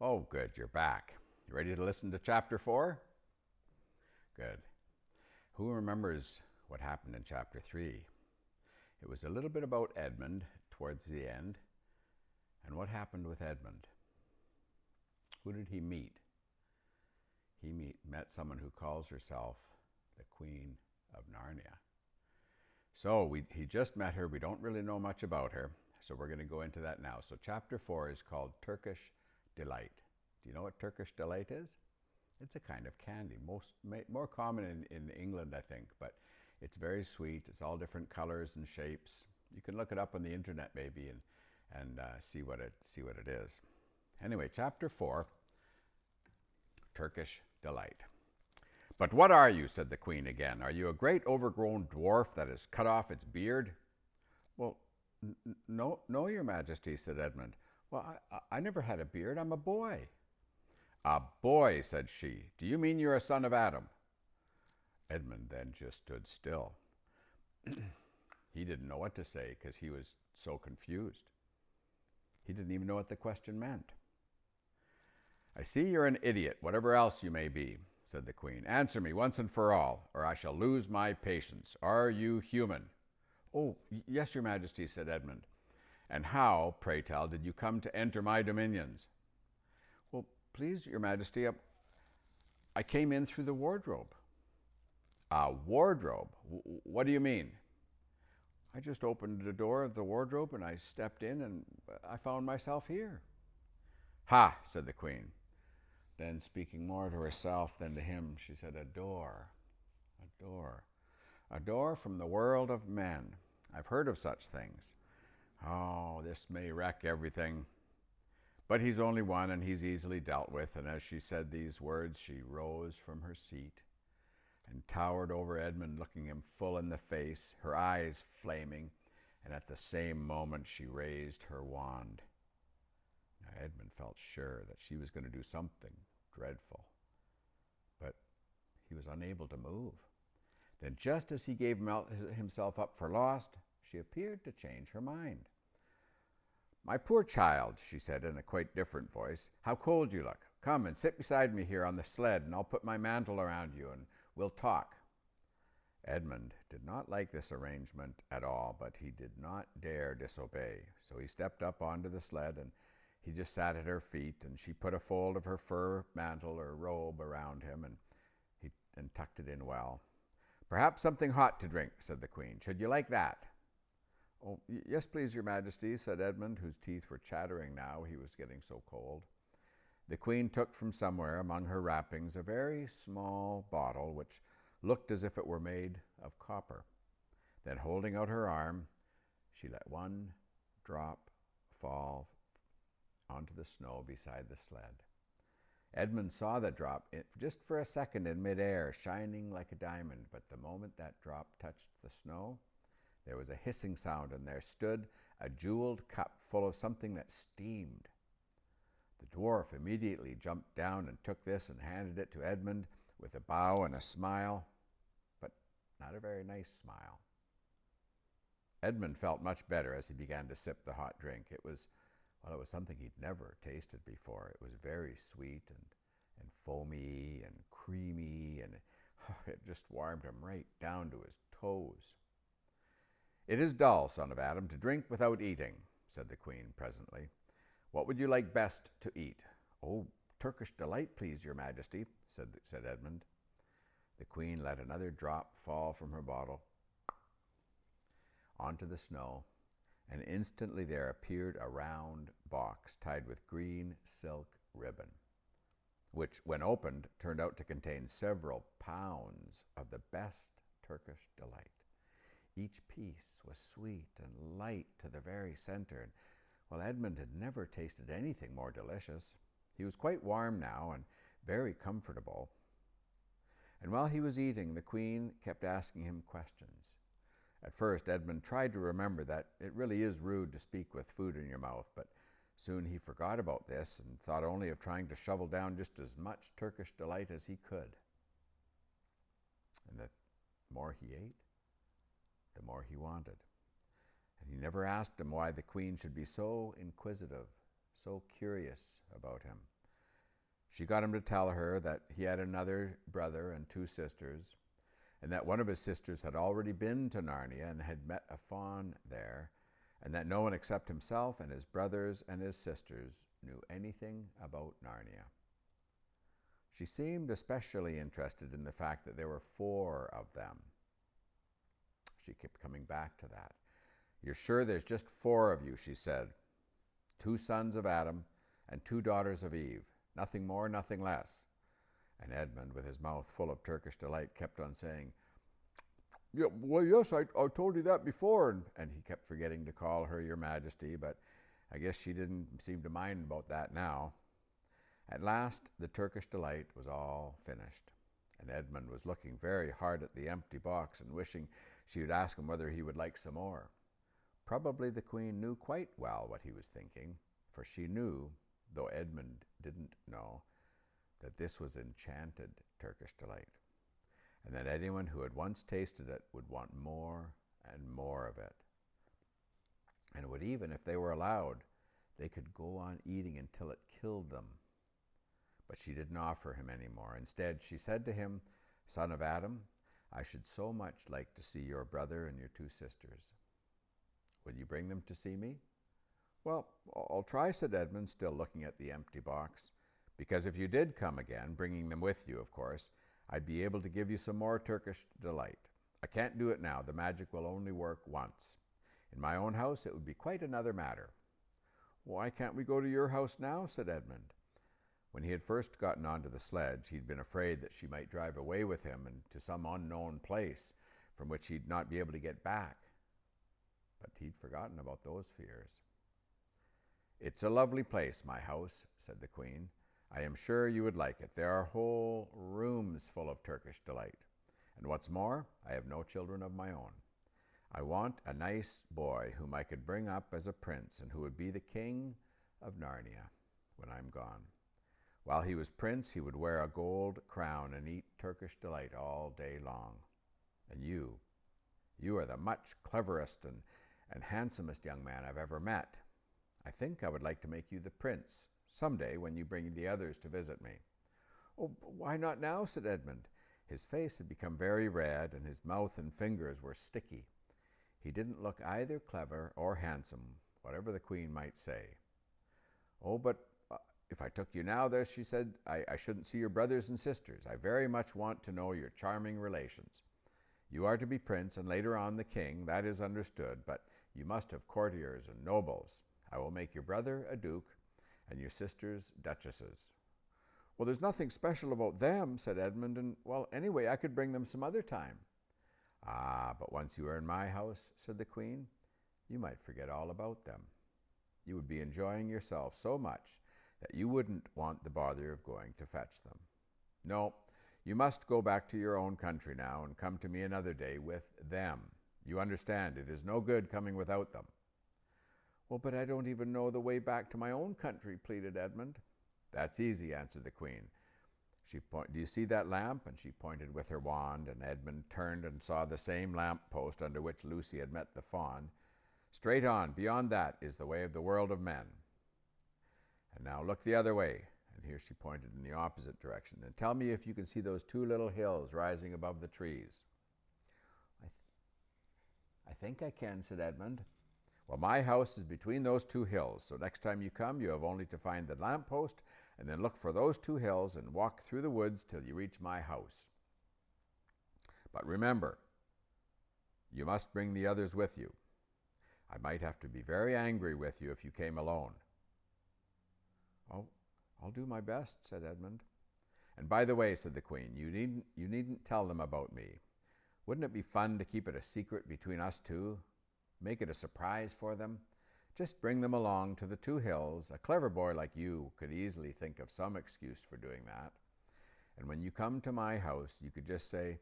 Oh, good, you're back. You ready to listen to chapter 4? Good. Who remembers what happened in chapter 3? It was a little bit about Edmund towards the end. And what happened with Edmund? Who did he meet? He met someone who calls herself the Queen of Narnia. So he just met her. We don't really know much about her. So we're going to go into that now. So chapter 4 is called Turkish Delight. Do you know what Turkish Delight is? It's a kind of candy, more common in England, I think, but it's very sweet. It's all different colors and shapes. You can look it up on the internet maybe and see what it is. Anyway, chapter 4, Turkish Delight. "But what are you?" said the queen again. "Are you a great overgrown dwarf that has cut off its beard?" "Well, no, your majesty," said Edmund. "Well, I never had a beard. I'm a boy." "A boy," said she. "Do you mean you're a son of Adam?" Edmund then just stood still. He didn't know what to say because he was so confused. He didn't even know what the question meant. "I see you're an idiot, whatever else you may be," said the queen. "Answer me once and for all, or I shall lose my patience. Are you human?" "Oh, yes, your majesty," said Edmund. "And how, pray tell, did you come to enter my dominions?" "Well, please, your majesty, I came in through the wardrobe." "A wardrobe? What do you mean?" "I just opened the door of the wardrobe and I stepped in and I found myself here." "Ha," said the queen. Then, speaking more to herself than to him, she said, "A door, a door, a door from the world of men. I've heard of such things. Oh, this may wreck everything. But he's only one and he's easily dealt with." And as she said these words, she rose from her seat and towered over Edmund, looking him full in the face, her eyes flaming, and at the same moment she raised her wand. Now Edmund felt sure that she was going to do something dreadful, but he was unable to move. Then, just as he gave himself up for lost, she appeared to change her mind. "My poor child," she said in a quite different voice, "how cold you look. Come and sit beside me here on the sled, and I'll put my mantle around you, and we'll talk." Edmund did not like this arrangement at all, but he did not dare disobey. So he stepped up onto the sled, and he just sat at her feet, and she put a fold of her fur mantle or robe around him, and tucked it in well. "Perhaps something hot to drink," said the queen. "Should you like that?" "Oh, yes, please, your majesty," said Edmund, whose teeth were chattering now, he was getting so cold. The queen took from somewhere among her wrappings a very small bottle which looked as if it were made of copper. Then, holding out her arm, she let one drop fall onto the snow beside the sled. Edmund saw the drop just for a second in midair, shining like a diamond, but the moment that drop touched the snow, there was a hissing sound, and there stood a jeweled cup full of something that steamed. The dwarf immediately jumped down and took this and handed it to Edmund with a bow and a smile, but not a very nice smile. Edmund felt much better as he began to sip the hot drink. It was something he'd never tasted before. It was very sweet and foamy and creamy, and it just warmed him right down to his toes. "It is dull, son of Adam, to drink without eating," said the queen presently. "What would you like best to eat?" "Oh, Turkish Delight, please, your majesty," said Edmund. The queen let another drop fall from her bottle onto the snow, and instantly there appeared a round box tied with green silk ribbon, which, when opened, turned out to contain several pounds of the best Turkish Delight. Each piece was sweet and light to the very center, and well, Edmund had never tasted anything more delicious. He was quite warm now and very comfortable. And while he was eating, the queen kept asking him questions. At first, Edmund tried to remember that it really is rude to speak with food in your mouth, but soon he forgot about this and thought only of trying to shovel down just as much Turkish Delight as he could. And the more he ate, the more he wanted. And he never asked him why the queen should be so inquisitive, so curious about him. She got him to tell her that he had another brother and 2 sisters, and that one of his sisters had already been to Narnia and had met a faun there, and that no one except himself and his brothers and his sisters knew anything about Narnia. She seemed especially interested in the fact that there were 4 of them. She kept coming back to that. "You're sure there's just 4 of you," she said. 2 sons of Adam and 2 daughters of Eve. Nothing more, nothing less. And Edmund, with his mouth full of Turkish delight, kept on saying, "Yeah, well, yes, I told you that before." And he kept forgetting to call her Your Majesty, but I guess she didn't seem to mind about that now. At last, the Turkish delight was all finished, and Edmund was looking very hard at the empty box and wishing she would ask him whether he would like some more. Probably the Queen knew quite well what he was thinking, for she knew, though Edmund didn't know, that this was enchanted Turkish delight, and that anyone who had once tasted it would want more and more of it, and would even, if they were allowed, they could go on eating until it killed them. But she didn't offer him any more. Instead, she said to him, "Son of Adam, I should so much like to see your brother and your 2 sisters. Will you bring them to see me?" "Well, I'll try," said Edmund, still looking at the empty box, "because if you did come again, bringing them with you, of course, I'd be able to give you some more Turkish delight. I can't do it now. The magic will only work once. In my own house, it would be quite another matter." "Why can't we go to your house now?" said Edmund. When he had first gotten onto the sledge, he'd been afraid that she might drive away with him and to some unknown place from which he'd not be able to get back. But he'd forgotten about those fears. "It's a lovely place, my house," said the Queen. "I am sure you would like it. There are whole rooms full of Turkish delight. And what's more, I have no children of my own. I want a nice boy whom I could bring up as a prince and who would be the king of Narnia when I'm gone. While he was prince, he would wear a gold crown and eat Turkish delight all day long. And you are the much cleverest and handsomest young man I've ever met. I think I would like to make you the prince someday when you bring the others to visit me." "Oh, why not now?" said Edmund. His face had become very red, and his mouth and fingers were sticky. He didn't look either clever or handsome, whatever the Queen might say. "Oh, but if I took you now," there she said, I shouldn't see your brothers and sisters. I very much want to know your charming relations. You are to be prince and later on the king, that is understood, but you must have courtiers and nobles. I will make your brother a duke and your sisters duchesses." "Well, there's nothing special about them," said Edmund, "and, well, anyway, I could bring them some other time." "Ah, but once you are in my house," said the Queen, "you might forget all about them. You would be enjoying yourself so much that you wouldn't want the bother of going to fetch them. No, you must go back to your own country now and come to me another day with them. You understand, it is no good coming without them." "Well, but I don't even know the way back to my own country," pleaded Edmund. "That's easy," answered the Queen. "Do you see that lamp?" And she pointed with her wand, and Edmund turned and saw the same lamp post under which Lucy had met the faun. "Straight on, beyond that is the way of the world of men. And now look the other way," and here she pointed in the opposite direction, "and tell me if you can see those 2 little hills rising above the trees." I think I can," said Edmund. "Well, my house is between those 2 hills, so next time you come, you have only to find the lamppost and then look for those 2 hills and walk through the woods till you reach my house. But remember, you must bring the others with you. I might have to be very angry with you if you came alone." "Oh, I'll do my best," said Edmund. "And by the way," said the Queen, you needn't tell them about me. Wouldn't it be fun to keep it a secret between us 2? Make it a surprise for them? Just bring them along to the 2 hills. A clever boy like you could easily think of some excuse for doing that. And when you come to my house, you could just say,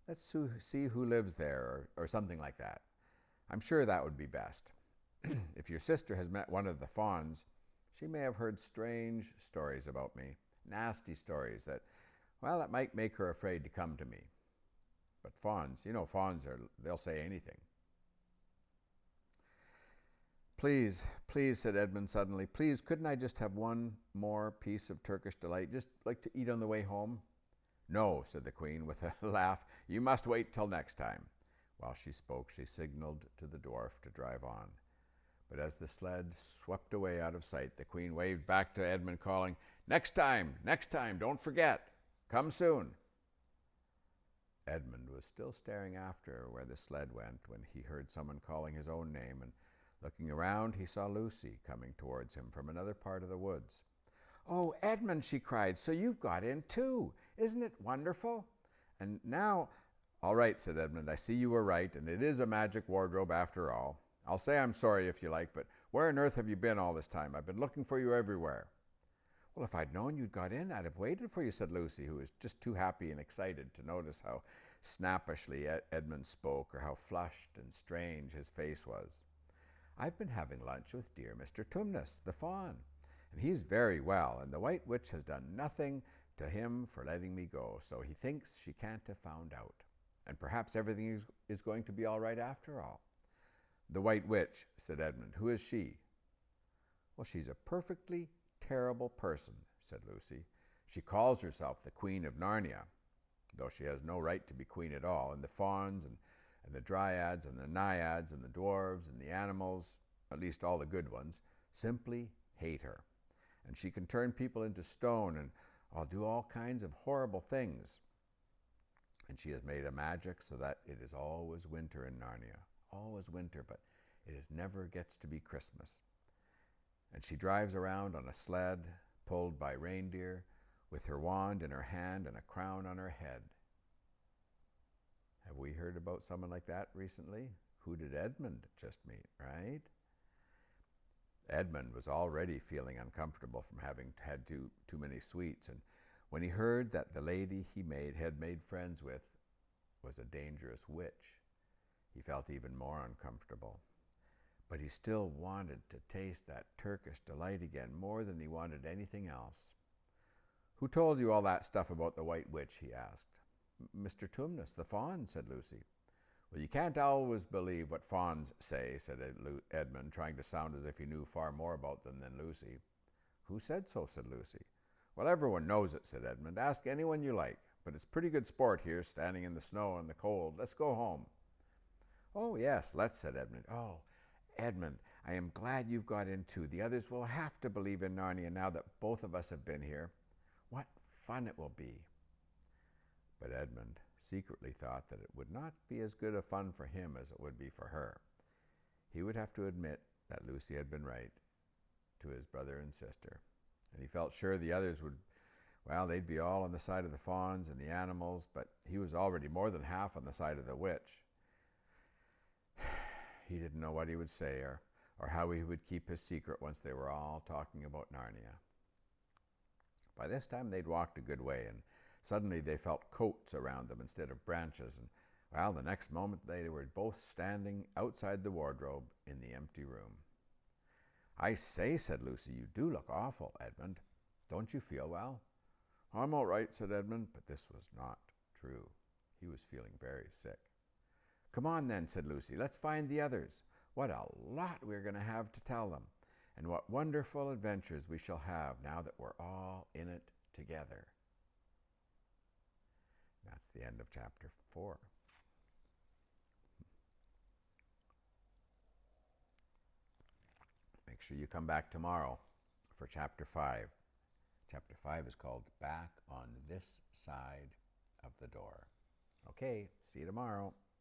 'Let's see who lives there,' or something like that. I'm sure that would be best. If your sister has met one of the fauns, she may have heard strange stories about me, nasty stories that might make her afraid to come to me. But fauns, they'll say anything." Please, please, said Edmund suddenly. Please, couldn't I just have one more piece of Turkish delight, just like to eat on the way home? No, said the Queen with a laugh. You must wait till next time. While she spoke, she signaled to the dwarf to drive on. But as the sled swept away out of sight, the Queen waved back to Edmund, calling, next time, don't forget. Come soon. Edmund was still staring after where the sled went when he heard someone calling his own name, and looking around, he saw Lucy coming towards him from another part of the woods. Oh, Edmund, she cried, so you've got in too. Isn't it wonderful? And now, all right, said Edmund, I see you were right, and it is a magic wardrobe after all. I'll say I'm sorry if you like, but where on earth have you been all this time? I've been looking for you everywhere. Well, if I'd known you'd got in, I'd have waited for you, said Lucy, who was just too happy and excited to notice how snappishly Edmund spoke or how flushed and strange his face was. I've been having lunch with dear Mr. Tumnus, the fawn, and he's very well, and the White Witch has done nothing to him for letting me go, so he thinks she can't have found out, and perhaps everything is going to be all right after all. The White Witch, said Edmund. Who is she? Well, she's a perfectly terrible person, said Lucy. She calls herself the Queen of Narnia, though she has no right to be queen at all, and the fauns and the dryads and the naiads and the dwarves and the animals, at least all the good ones, simply hate her. And she can turn people into stone and do all kinds of horrible things. And she has made a magic so that it is always winter in Narnia. Always winter, but it never gets to be Christmas. And she drives around on a sled pulled by reindeer with her wand in her hand and a crown on her head. Have we heard about someone like that recently? Who did Edmund just meet, right? Edmund was already feeling uncomfortable from having had too many sweets, and when he heard that the lady he had made friends with was a dangerous witch, he felt even more uncomfortable. But he still wanted to taste that Turkish delight again more than he wanted anything else. Who told you all that stuff about the White Witch? He asked. Mr. Tumnus, the fawn, said Lucy. Well, you can't always believe what fawns say, said Edmund, trying to sound as if he knew far more about them than Lucy. Who said so? Said Lucy. Well, everyone knows it, said Edmund. Ask anyone you like, but it's pretty good sport here, standing in the snow and the cold. Let's go home. Oh, yes, let's, said Edmund. Oh, Edmund, I am glad you've got in too. The others will have to believe in Narnia now that both of us have been here. What fun it will be. But Edmund secretly thought that it would not be as good a fun for him as it would be for her. He would have to admit that Lucy had been right to his brother and sister, and he felt sure the others would, well, they'd be all on the side of the fawns and the animals, but he was already more than half on the side of the witch. He didn't know what he would say or how he would keep his secret once they were all talking about Narnia. By this time they'd walked a good way, and suddenly they felt coats around them instead of branches, and well, the next moment they were both standing outside the wardrobe in the empty room. I say, said Lucy, you do look awful, Edmund. Don't you feel well? I'm all right, said Edmund, but this was not true. He was feeling very sick. Come on then, said Lucy, let's find the others. What a lot we're going to have to tell them, and what wonderful adventures we shall have now that we're all in it together. That's the end of chapter 4. Make sure you come back tomorrow for chapter 5. Chapter 5 is called Back on This Side of the Door. Okay, see you tomorrow.